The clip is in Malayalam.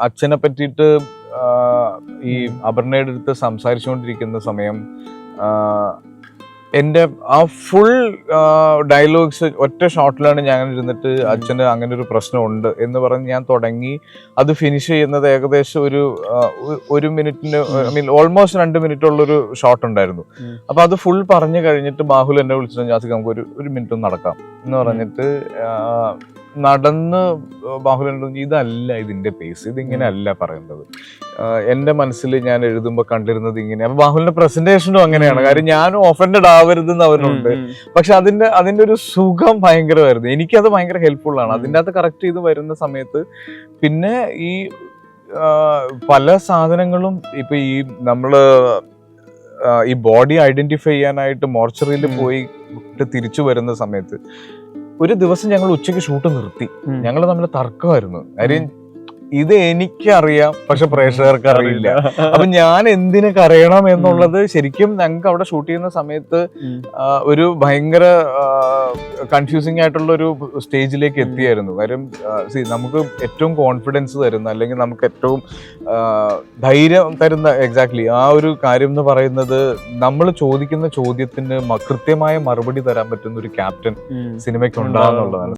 അച്ഛനെ പറ്റിയിട്ട് ഈ അപർണയുടെ അടുത്ത് സംസാരിച്ചുകൊണ്ടിരിക്കുന്ന സമയം എൻ്റെ ആ ഫുൾ ഡയലോഗ്സ് ഒറ്റ ഷോട്ടിലാണ് ഞാൻ ഇരുന്നിട്ട് അച്ഛന് അങ്ങനെ ഒരു പ്രശ്നമുണ്ട് എന്ന് പറഞ്ഞ് ഞാൻ തുടങ്ങി അത് ഫിനിഷ് ചെയ്യുന്നത് ഏകദേശം ഒരു മിനിറ്റിന് ഓൾമോസ്റ്റ് 2 മിനിറ്റുള്ളൊരു ഷോട്ട് ഉണ്ടായിരുന്നു. അപ്പൊ അത് ഫുൾ പറഞ്ഞു കഴിഞ്ഞിട്ട് ബാഹുൽ എന്നെ വിളിച്ചിട്ട് ജാസിക്ക് നമുക്ക് ഒരു മിനിറ്റ് ഒന്ന് നടക്കാം എന്ന് പറഞ്ഞിട്ട് നടന്ന് ബാഹുലിനോട് ഇതല്ല ഇതിന്റെ പേസ്, ഇതിങ്ങനെ അല്ല പറയുന്നത്. എന്റെ മനസ്സിൽ ഞാൻ എഴുതുമ്പോൾ കണ്ടിരുന്നത് ഇങ്ങനെ. അപ്പൊ ബാഹുലിന്റെ പ്രസന്റേഷനും അങ്ങനെയാണ്. കാര്യം ഞാനും ഒഫൻഡഡ് ആവരുതെന്ന് അവനുണ്ട്. പക്ഷെ അതിന്റെ ഒരു സുഖം ഭയങ്കരമായിരുന്നു. എനിക്കത് ഭയങ്കര ഹെൽപ്ഫുൾ ആണ്. അതിൻ്റെ അകത്ത് കറക്റ്റ് ചെയ്ത് വരുന്ന സമയത്ത് പിന്നെ ഈ പല സാധനങ്ങളും ഇപ്പൊ ഈ നമ്മള് ഈ ബോഡി ഐഡന്റിഫൈ ചെയ്യാനായിട്ട് മോർച്ചറിയിൽ പോയി തിരിച്ചു വരുന്ന സമയത്ത് ഒരു ദിവസം ഞങ്ങൾ ഉച്ചയ്ക്ക് ഷൂട്ട് നിർത്തി. ഞങ്ങൾ തമ്മിൽ തർക്കമായിരുന്നു. കാര്യം ഇത് എനിക്കറിയാം, പക്ഷെ പ്രേക്ഷകർക്ക് അറിയില്ല. അപ്പൊ ഞാൻ എന്തിന് കരയണം എന്നുള്ളത് ശരിക്കും ഞങ്ങൾക്ക് അവിടെ ഷൂട്ട് ചെയ്യുന്ന സമയത്ത് ഒരു ഭയങ്കര കൺഫ്യൂസിങ് ആയിട്ടുള്ള ഒരു സ്റ്റേജിലേക്ക് എത്തിയായിരുന്നു. കാര്യം നമുക്ക് ഏറ്റവും കോൺഫിഡൻസ് തരുന്ന അല്ലെങ്കിൽ നമുക്ക് ഏറ്റവും ധൈര്യം തരുന്ന എക്സാക്ട്ലി ആ ഒരു കാര്യം എന്ന് പറയുന്നത് നമ്മൾ ചോദിക്കുന്ന ചോദ്യത്തിന് കൃത്യമായ മറുപടി തരാൻ പറ്റുന്ന ഒരു ക്യാപ്റ്റൻ സിനിമയ്ക്ക് ഉണ്ടാകുന്നുള്ളതാണ്.